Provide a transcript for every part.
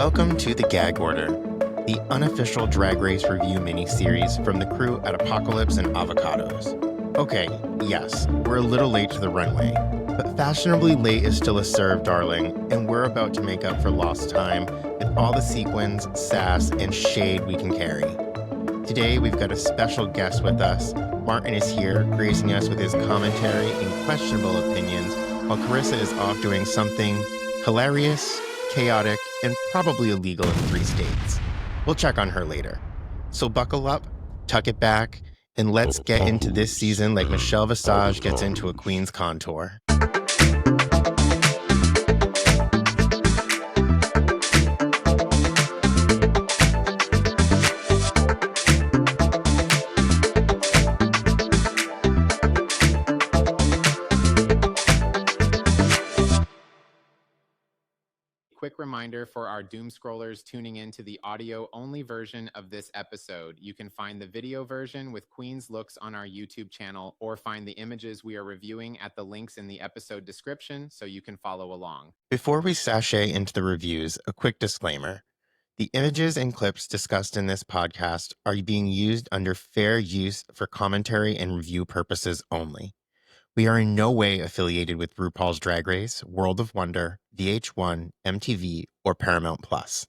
Welcome to the Gag Order, the unofficial Drag Race review miniseries from the crew at Apocalypse and Avocados. Okay, yes, we're a little late to the runway, but fashionably late is still a serve, darling, and we're about to make up for lost time with all the sequins, sass, and shade we can carry. Today, we've got a special guest with us. Martin is here, gracing us with his commentary and questionable opinions, while Carissa is off doing something hilarious, chaotic, and probably illegal in 3 states. We'll check on her later. So buckle up, tuck it back, and let's get into this season like Michelle Visage gets into a queen's contour. Quick reminder for our doom scrollers tuning into the audio-only version of this episode. You can find the video version with Queen's looks on our YouTube channel, or find the images we are reviewing at the links in the episode description so you can follow along. Before we sashay into the reviews, a quick disclaimer. The images and clips discussed in this podcast are being used under fair use for commentary and review purposes only. We are in no way affiliated with RuPaul's Drag Race, World of Wonder, VH1, MTV, or Paramount Plus.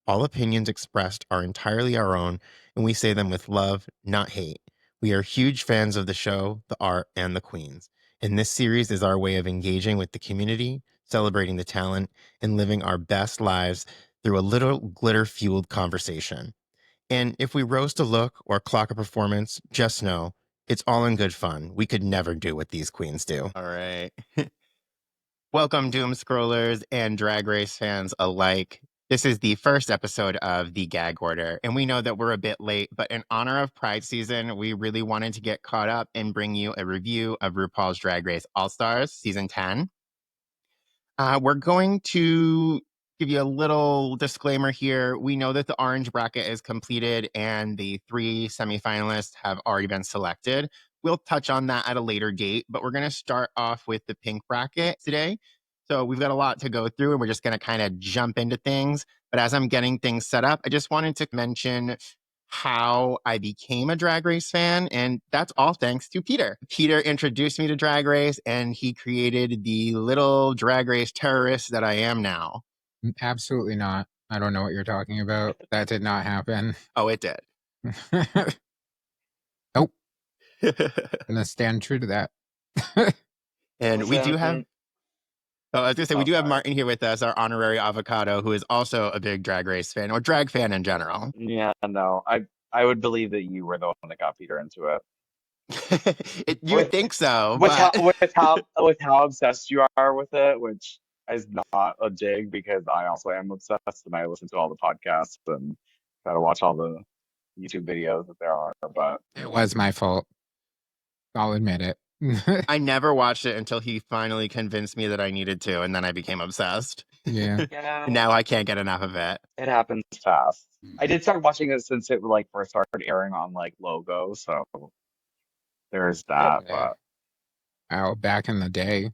All opinions expressed are entirely our own, and we say them with love, not hate. We are huge fans of the show, the art, and the queens. And this series is our way of engaging with the community, celebrating the talent, and living our best lives through a little glitter-fueled conversation. And if we roast a look or clock a performance, just know, it's all in good fun. We could never do what these queens do. All right. Welcome, Doom Scrollers and Drag Race fans alike. This is the first episode of the Gag Order, and we know that we're a bit late, but in honor of Pride season, we really wanted to get caught up and bring you a review of RuPaul's Drag Race All-Stars Season 10. We're going to give you a little disclaimer here. We know that the orange bracket is completed and the 3 semifinalists have already been selected. We'll touch on that at a later date, but we're going to start off with the pink bracket today. So we've got a lot to go through and we're just going to kind of jump into things. But as I'm getting things set up, I just wanted to mention how I became a Drag Race fan, and that's all thanks to Peter. Peter introduced me to Drag Race, and he created the little Drag Race terrorist that I am now. Absolutely not. I don't know what you're talking about. That did not happen. Oh, it did. Nope. I'm gonna stand true to that. And we do have... Oh, I was going to say, we do have Martin here with us, our honorary avocado, who is also a big Drag Race fan, or drag fan in general. Yeah, no, I would believe that you were the one that got Peter into it. You would think so. With But... how obsessed you are with it, which is not a dig because I also am obsessed and I listen to all the podcasts and try to watch all the YouTube videos that there are. But it was my fault. I'll admit it. I never watched it until he finally convinced me that I needed to, and then I became obsessed. Yeah. Now I can't get enough of it. It happens fast. I did start watching it since it like first started airing on like Logo, so there's that. Okay. But back in the day.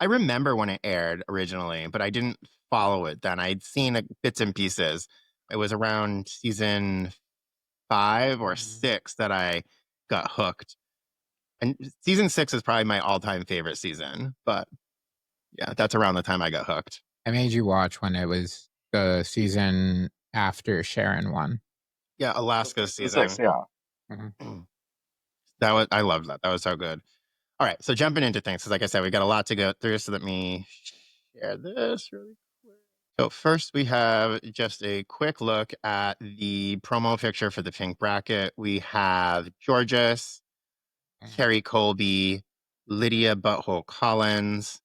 I remember when it aired originally, but I didn't follow it then. I'd seen bits and pieces. It was around season 5 or 6 that I got hooked. And season 6 is probably my all-time favorite season. But yeah, that's around the time I got hooked. I made you watch when it was the season after Sharon won. Yeah, Alaska's season. 6, yeah. Mm-hmm. I loved that. That was so good. All right, so jumping into things, because like I said, we got a lot to go through, so let me share this really quick. So first we have just a quick look at the promo picture for the pink bracket. We have Georges, Kerri Colby, Lydia Butthole Collins,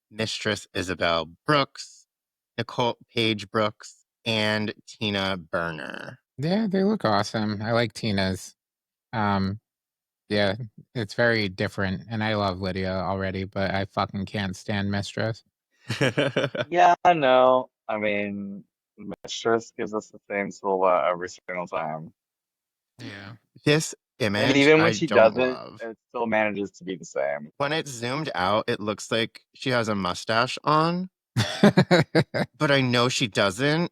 Mistress Isabel Brooks, Nicole Page Brooks, and Tina Burner. Yeah, they look awesome. I like Tina's. Yeah, it's very different, and I love Lydia already, but I fucking can't stand Mistress. Yeah, I know. I mean, Mistress gives us the same silhouette every single time. Yeah. This image, and even when I she don't does love. it still manages to be the same. When it's zoomed out, it looks like she has a mustache on, but I know she doesn't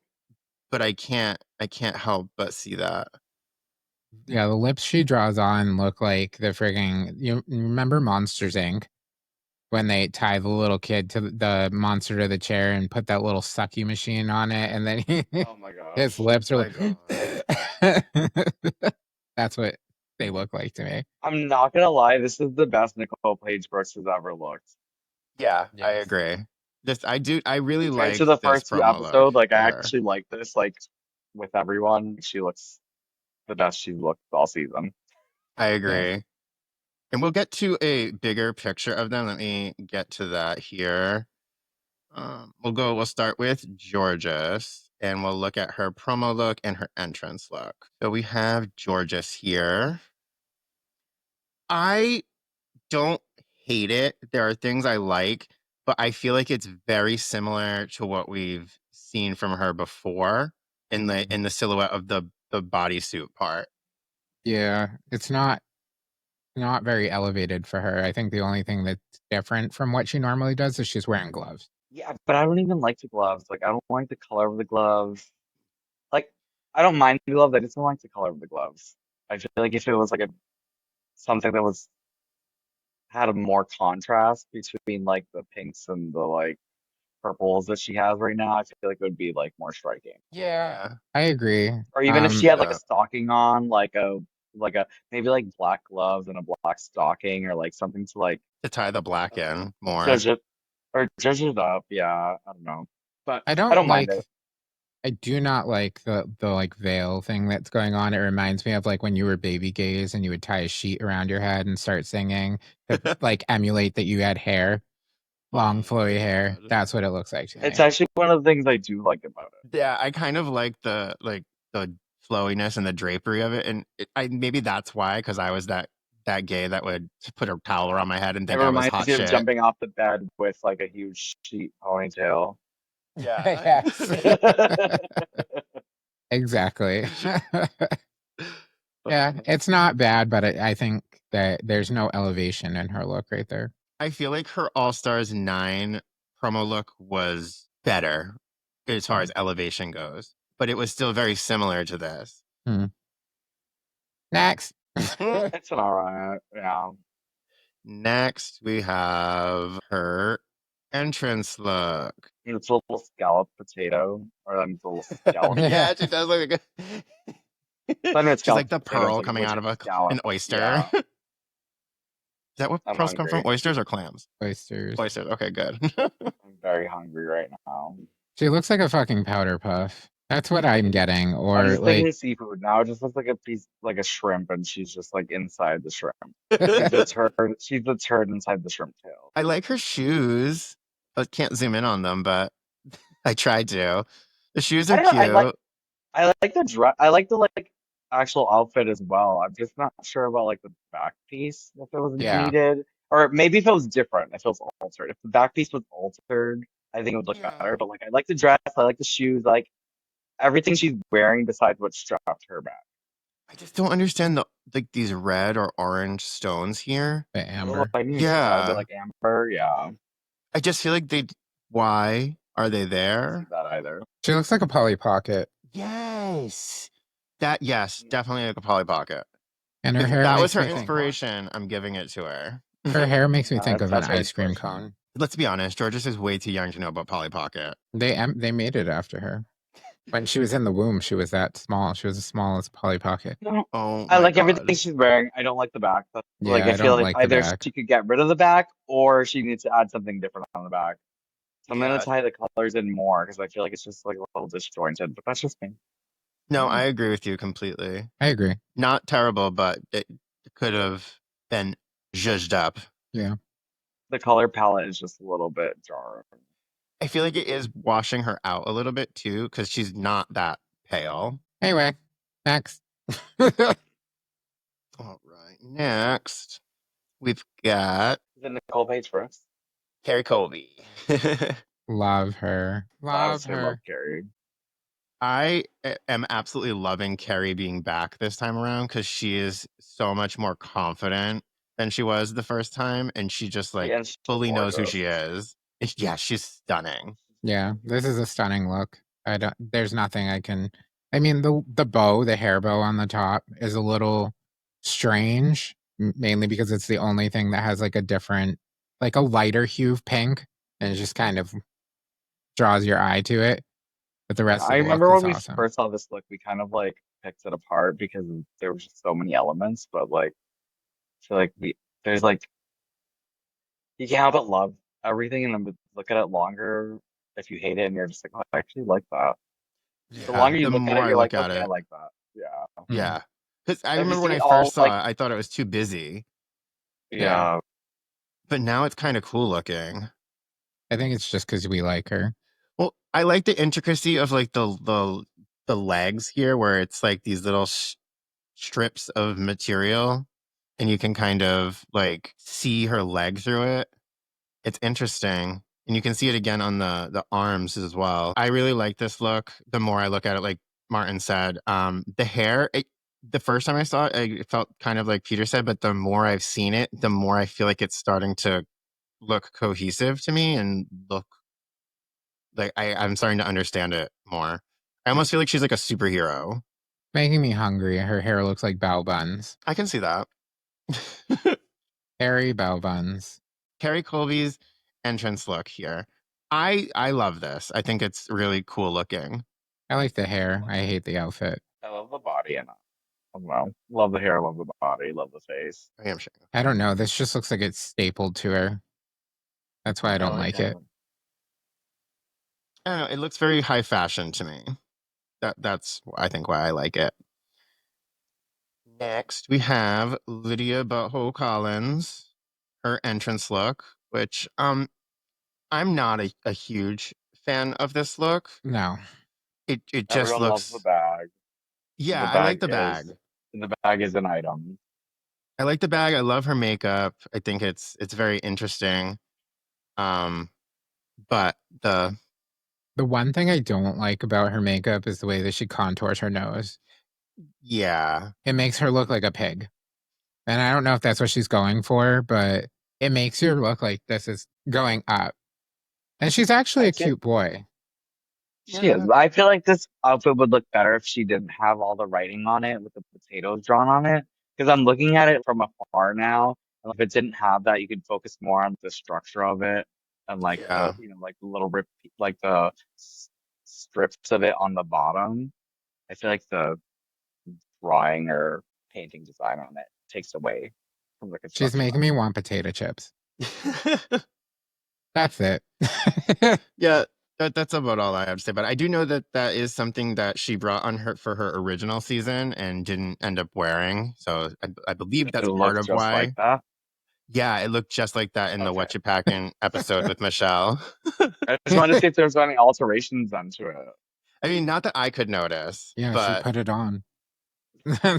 but I can't help but see that. Yeah, the lips she draws on look like the frigging. You remember Monsters Inc. when they tie the little kid to the monster to the chair and put that little sucky machine on it, and then Oh my his gosh. lips are My like. That's what they look like to me. I'm not gonna lie, this is the best Nicole Page Brooks has ever looked. Yeah, I Yes. agree. I really Compared to like the this first two promo look episodes, like for I her. actually like this, like with everyone. She looks the best she's looked all season. I Yeah. agree. And we'll get to a bigger picture of them. Let me get to that here. We'll start with Georges, and we'll look at her promo look and her entrance look. So we have Georges here. I don't hate it. There are things I like, but I feel like it's very similar to what we've seen from her before in the silhouette of the bodysuit part. Yeah, it's not very elevated for her. I think the only thing that's different from what she normally does is she's wearing gloves. Yeah, but I don't even like the gloves. Like I don't like the color of the gloves. Like I don't mind the gloves, I just don't like the color of the gloves. I feel like if it was like a something that was had a more contrast between like the pinks and the like purples that she has right now, I feel like it would be like more striking. Yeah. I agree. Or even if she had like Yeah. a stocking on, like a maybe like black gloves and a black stocking or like something to like To tie the black in more. judge it or judge it up. Yeah, I don't know. But I I don't don't mind it. like. I do not like the like veil thing that's going on. It reminds me of like when you were baby gays and you would tie a sheet around your head and start singing to like emulate that you had hair, long Oh flowy my hair. God. That's what it looks like to me. It's actually one of the things I do like about it. Yeah, I kind of like the flowiness and the drapery of it, and I maybe that's why, because I was that gay that would put a towel around my head and It think I was reminds hot me of shit. jumping off the bed with like a huge sheet ponytail. Yeah. Exactly. Yeah, it's not bad, but I think that there's no elevation in her look right there. I feel like her All Stars 9 promo look was better as far as elevation goes, but it was still very similar to this. Next. It's an alright, yeah. Next, we have her entrance look. It's a little scalloped potato, or it's a little scallop. Yeah, she does look like I mean, it's she's like scalloped the potato. It's pearl like a coming out legit of an scallop. oyster. Yeah, Is that what I'm pearls come from? hungry. Oysters or clams? Oysters. Oysters. Okay, good. I'm very hungry right now. She looks like a fucking powder puff. That's what I'm getting. I'm Or just like, thinking seafood now. It just looks like a piece, like a shrimp, and she's just like inside the shrimp. She's the turd. She's the turd inside the shrimp tail. I like her shoes. I can't zoom in on them, but I tried to. The shoes I are don't know. cute. I like the dress. I like the like actual outfit as well. I'm just not sure about like the back piece if it was yeah. needed, or maybe if it was different, if it was altered. If the back piece was altered, I think it would look Yeah. better. But like, I like the dress. I like the shoes. I like everything she's wearing besides what's strapped to her back. I just don't understand these red or orange stones here. The Oh, amber. I knew Yeah. they're like amber. Yeah, I just feel like why are they I don't see there? that either. She looks like a Polly Pocket. Yes. Yes, definitely like a Polly Pocket. And her If hair that makes was her me think. inspiration, I'm giving it to her. Her hair makes me think of an That's her ice cream inspiration. cone. Let's be honest, Georges is way too young to know about Polly Pocket. They made it after her. When she was in the womb, she was that small. She was as small as Polly Pocket. No, Oh I my like everything God. she's wearing. I don't like the back. Like Yeah, I I feel don't like like the either back. she could get rid of the back or she needs to add something different on the back. So I'm Yeah. gonna tie the colors in more because I feel like it's just like a little disjointed, but that's just me. No, I agree with you completely. I agree. Not terrible, but it could have been zhuzhed up. Yeah. The color palette is just a little bit jarring. I feel like it is washing her out a little bit too, because she's not that pale. Anyway, next. All right, next we've got Is it Nicole Page Brooks? Kerri Colby. Love her. I Love would say love her. Kerri. I am absolutely loving Kerri being back this time around because she is so much more confident than she was the first time, and she just like And she's fully knows who gorgeous. she is. Yeah, she's stunning. Yeah, this is a stunning look. There's nothing I can. I mean, the bow, the hair bow on the top, is a little strange, mainly because it's the only thing that has like a different, like a lighter hue of pink, and it just kind of draws your eye to it. But the rest I of the look remember is when we awesome. first saw this look, we kind of like picked it apart because there was just so many elements. But like, I feel like there's like you can't help but love everything, and then look at it longer if you hate it, and you're just like, oh, I actually like that. The Yeah, longer you the look at more it, I you're look like, at okay, I it, like that. Yeah. yeah. Because I Have you remember when seen I all first saw like, it, I thought it was too busy, Yeah. yeah, but now it's kind of cool looking. I think it's just because we like her. Well, I like the intricacy of like the legs here, where it's like these little strips of material, and you can kind of like see her leg through it. It's interesting, and you can see it again on the arms as well. I really like this look. The more I look at it, like Martin said, the hair. The first time I saw it, it felt kind of like Peter said, but the more I've seen it, the more I feel like it's starting to look cohesive to me and look like I'm starting to understand it more. I almost feel like she's like a superhero. Making me hungry. Her hair looks like bow buns. I can see that. Hairy bow buns. Kerri Colby's entrance look here. I love this. I think it's really cool looking. I like the hair. I hate the outfit. I love the body and I don't know, love the hair, love the body, love the face. I am sure. I don't know. This just looks like it's stapled to her. That's why I don't like it. I don't know. It looks very high fashion to me. That's I think why I like it. Next, we have Lydia Butthole Collins, her entrance look, which I'm not a huge fan of this look. No. It just Everyone loves looks the bag. Yeah, The I like bag the bag. the bag is an item. I like the bag. I love her makeup. I think it's very interesting. But The one thing I don't like about her makeup is the way that she contours her nose. yeah, It makes her look like a pig. And I don't know if that's what she's going for, but it makes her look like this is going up. And she's actually a cute boy. She is. I feel like this outfit would look better if she didn't have all the writing on it with the potatoes drawn on it. Because I'm looking at it from afar now, and if it didn't have that, you could focus more on the structure of it and like Yeah. the like the little rip, like the strips of it on the bottom. I feel like the drawing or painting design on it takes away from the She's construction. making me want potato chips. That's it. Yeah, that's about all I have to say. But I do know that that is something that she brought on her for her original season and didn't end up wearing. So I believe that's It part looks of just why. like that. Yeah, it looked just like that in the Okay. What You Packin' episode with Michelle. I just wanted to see if there's any alterations done to it. I mean, not that I could notice. Yeah, but she put it on.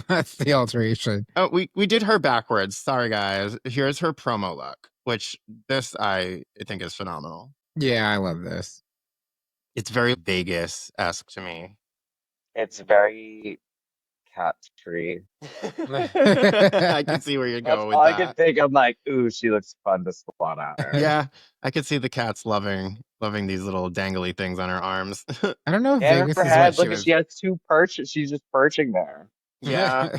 That's the alteration. Oh, we did her backwards. Sorry, guys. Here's her promo look, which this I think is phenomenal. Yeah, I love this. It's very Vegas-esque to me. It's very cat tree. I can see where you're That's going with all I that. can think. I'm like, ooh, she looks fun to swat at her. Yeah, I could see the cats loving these little dangly things on her arms. I don't know if And Vegas her is head, what she look, was. she has two perches. She's just perching there. Yeah.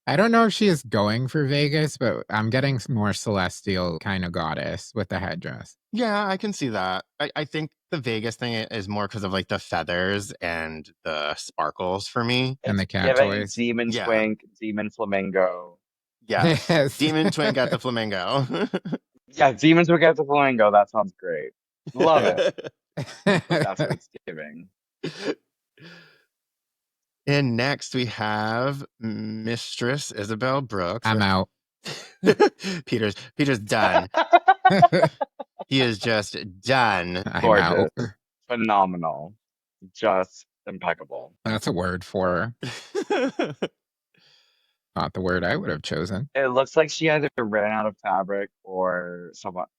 I don't know if she is going for Vegas, but I'm getting more celestial kind of goddess with the headdress. Yeah, I can see that. I think the Vegas thing is more because of like the feathers and the sparkles for me. And the It's cat giving toys. demon Yeah. twink, demon flamingo. Yes. Yes. Demon twink at the flamingo. Yeah, demon twink at the flamingo. That sounds great. Love it. That's what it's giving. And next we have Mistress Isabel Brooks. I'm out. Peter's done. He is just done. I'm Gorgeous. out. Phenomenal. Just impeccable. That's a word for her. Not the word I would have chosen. It looks like she either ran out of fabric or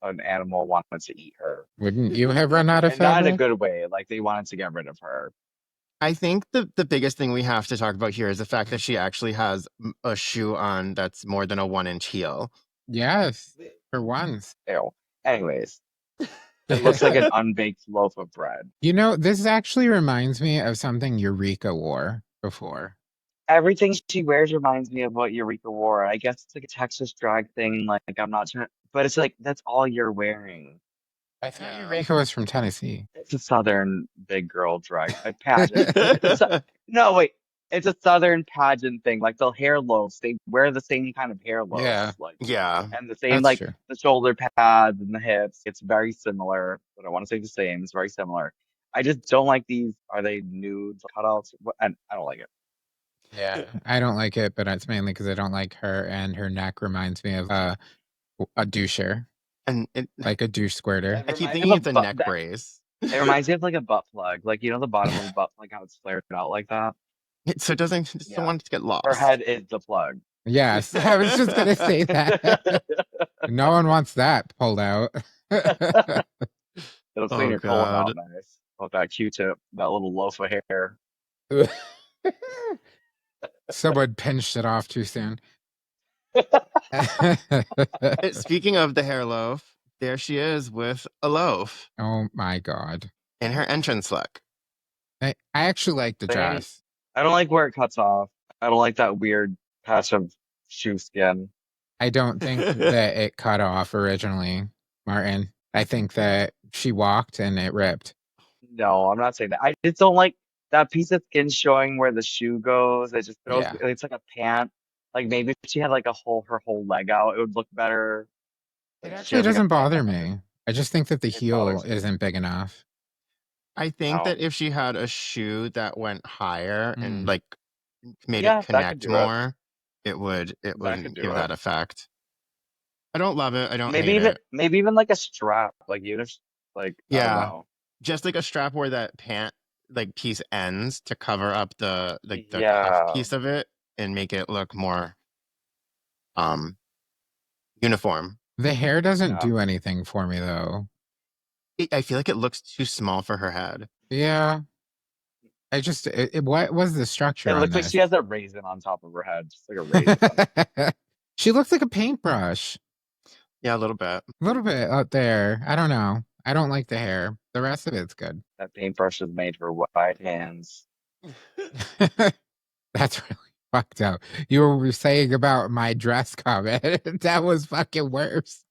an animal wanted to eat her. Wouldn't you have run out of And not in a fabric? good way. Like they wanted to get rid of her. I think the biggest thing we have to talk about here is the fact that she actually has a shoe on that's more than a 1-inch heel. Yes, for once. Ew. Anyways, It looks like an unbaked loaf of bread. You know, this actually reminds me of something Eureka wore before. Everything she wears reminds me of what Eureka wore. I guess it's like a Texas drag thing. Like I'm not sure, but it's like that's all you're wearing. I thought Yeah. Eureka was from Tennessee. It's a Southern big girl drag a pageant. No, wait, it's a Southern pageant thing. Like the hair loops, they wear the same kind of hair loops, Yeah. like Yeah. and the same That's like true. the shoulder pads and the hips. It's very similar. But I want to say the same. It's very similar. I just don't like these. Are they nude cutouts? And I don't like it. Yeah, I don't like it, but it's mainly because I don't like her, and her neck reminds me of a doucher, And like a douche squirter. It I keep reminds me thinking of it's a butt- neck that- brace. It reminds me of like a butt plug, like the bottom of a butt plug, how it's flared out like that. So it doesn't Yeah. want it to get lost. Her head is the plug. Yes, I was just gonna say that. No one wants that pulled out. It'll clean Oh, your colon out God. nice. With that Q-tip, that little loaf of hair. Someone pinched it off too soon. Speaking of the hair loaf, there she is with a loaf Oh my god. in her entrance look. I actually like the dress. I don't like where it cuts off. I don't like that weird patch of shoe skin. I don't think that it cut off originally, Martin. I think that she walked and it ripped. No, I'm not saying that. I just don't like that piece of skin showing where the shoe goes. It just throws. Yeah. It's like a pant. Like maybe if she had like her whole leg out, it would look better. It Like, she actually has, like, a doesn't pant bother under. me. I just think that the It heel bothers me. isn't big enough. I think No. that if she had a shoe that went higher and Mm. like made Yeah, it that could connect do it. more, it could wouldn't do give it. that effect. I don't love it. I don't Maybe hate it. maybe even like a strap. Like even if like I Yeah. don't know. Just like a strap where that pant like piece ends to cover up the cuff Yeah. piece of it and make it look more uniform. The hair doesn't Yeah. do anything for me though. I feel like it looks too small for her head. Yeah. What was the structure It on looks like this? she has a raisin on top of her head, just like a raisin. She looks like a paintbrush. Yeah, a little bit. A little bit out there. I don't know. I don't like the hair. The rest of it's good. That paintbrush is made for wide hands. That's really fucked up. You were saying about my dress comment. That was fucking worse.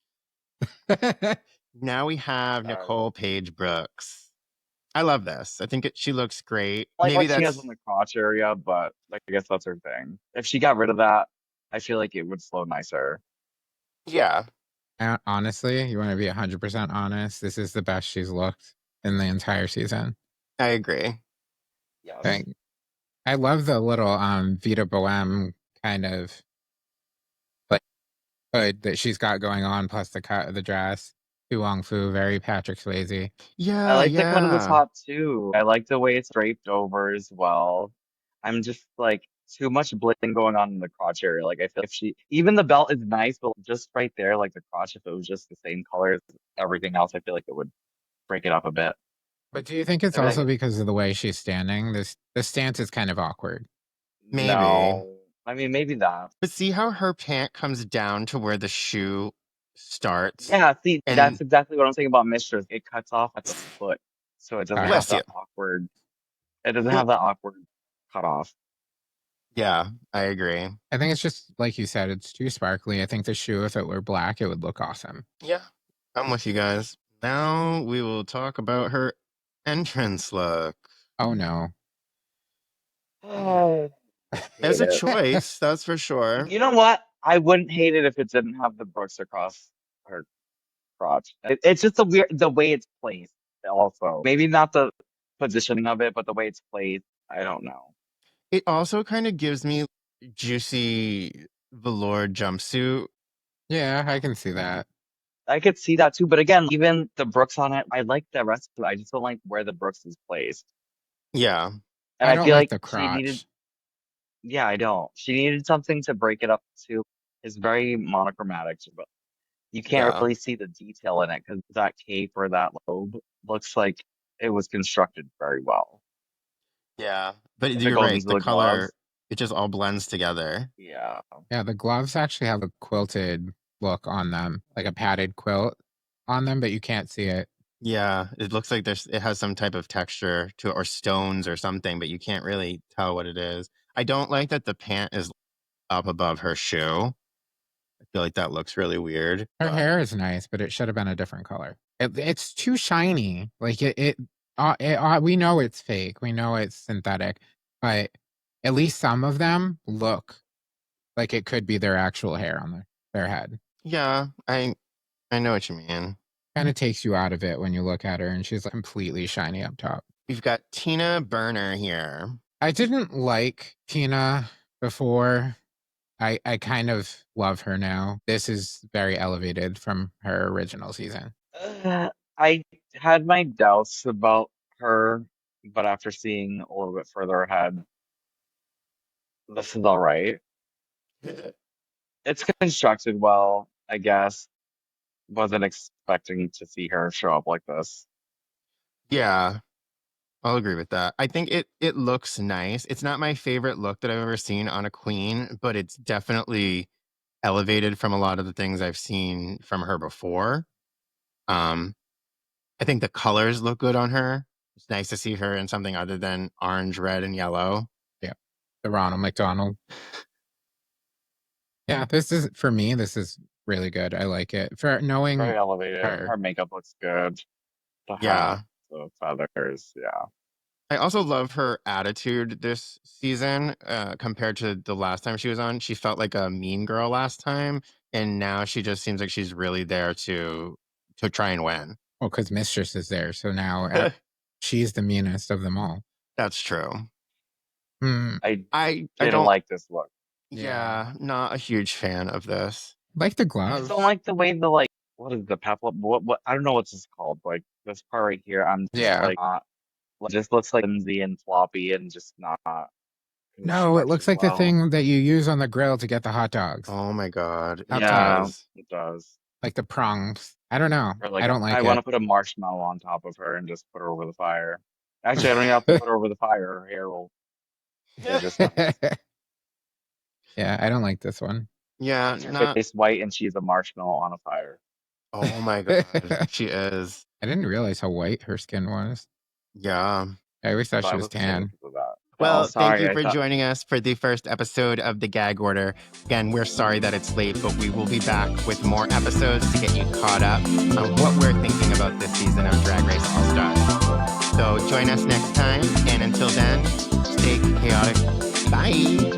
Now we have Sorry. Nicole Page Brooks. I love this. I think she looks great. Like Maybe what she has that's on the crotch area, but like I guess that's her thing. If she got rid of that, I feel like it would flow nicer. yeah. Honestly, you want to be 100% honest, this is the best she's looked in the entire season. I agree. Yes. I love the little Vita Boheme kind of like hood that she's got going on, plus the cut of the dress. Tu Wong Fu, very Patrick Swayze. Yeah, I like the cut of the yeah. top too. I like the way it's draped over as well. I'm just like too much bling going on in the crotch area. Like I feel if she even the belt is nice, but just right there, like the crotch, if it was just the same color as everything else, I feel like it would break it up a bit. But do you think it's I mean, also because of the way she's standing? The stance is kind of awkward. Maybe. No. I mean, maybe that. But see how her pant comes down to where the shoe starts? Yeah, see, And- that's exactly what I'm saying about Mistress. It cuts off at the foot, so it doesn't have Bless that you. awkward. It doesn't have that awkward cut off. Yeah, I agree. I think it's just like you said, it's too sparkly. I think the shoe, if it were black, it would look awesome. Yeah, I'm with you guys. Now we will talk about her entrance look. Oh no. As a Hate it. choice, that's for sure. You know what? I wouldn't hate it if it didn't have the Brooks across her crotch. It's just the way it's placed. Also, maybe not the positioning of it, but the way it's placed. I don't know. It also kind of gives me juicy velour jumpsuit. Yeah, I can see that. I could see that too, but again, even the Brooks on it, I like the rest of it. I just don't like where the Brooks is placed. Yeah. And I I don't feel like like the she needed, crotch. yeah, I don't. She needed something to break it up too. It's very monochromatic, but you can't Yeah. really see the detail in it because that cape or that lobe looks like it was constructed very well. Yeah. But If it you're goes right. into The the color, gloves. it just all blends together. Yeah. Yeah, the gloves actually have a quilted look on them, like a padded quilt on them, but you can't see it. Yeah, it looks like it has some type of texture to it, or stones or something, but you can't really tell what it is. I don't like that the pant is up above her shoe. I feel like that looks really weird. Her But hair is nice, but it should have been a different color. It's too shiny. Like we know it's fake. We know it's synthetic, but at least some of them look like it could be their actual hair on their head. yeah, I know what you mean. Kind of takes you out of it when you look at her, and she's like completely shiny up top. We've got Tina Burner here. I didn't like Tina before. I kind of love her now. This is very elevated from her original season. I had my doubts about her, but after seeing a little bit further ahead, this is all right. It's constructed well, I guess. Wasn't expecting to see her show up like this. Yeah, I'll agree with that. I think it looks nice. It's not my favorite look that I've ever seen on a queen, but it's definitely elevated from a lot of the things I've seen from her before. I think the colors look good on her. It's nice to see her in something other than orange, red, and yellow. Yeah. The Ronald McDonald. Yeah, this is for me, this is really good. I like it. For knowing Very elevated. her. Her makeup looks good. The Yeah. hat, the feathers, yeah. I also love her attitude this season compared to the last time she was on. She felt like a mean girl last time, and now she just seems like she's really there to try and win. Well, because Mistress is there, so now she's the meanest of them all. That's true. I don't didn't like this look. Yeah, not a huge fan of this. Like the I gloves. just don't like the way the what is the peplum? What I don't know what this is called. Like this part right here, I'm just Yeah. it just looks like flimsy and floppy and just not. No, it looks like the thing that you use on the grill to get the hot dogs. Oh my god. Up Yeah, top. it does. Like the prongs. I don't know. Or like I don't like I it. want to put a marshmallow on top of her and just put her over the fire. Actually, I don't even have to put her over the fire. Her hair will. Just Yeah, I don't like this one. Yeah, her face white and she's a marshmallow on a fire. Oh my god, she is. I didn't realize how white her skin was. Yeah. I always thought So she I was tan. because of that. Well, Oh, sorry, thank you I for thought- joining us for the first episode of the Gag Order. Again, we're sorry that it's late, but we will be back with more episodes to get you caught up on what we're thinking about this season of Drag Race All-Stars. So join us next time, and until then, stay chaotic. Bye!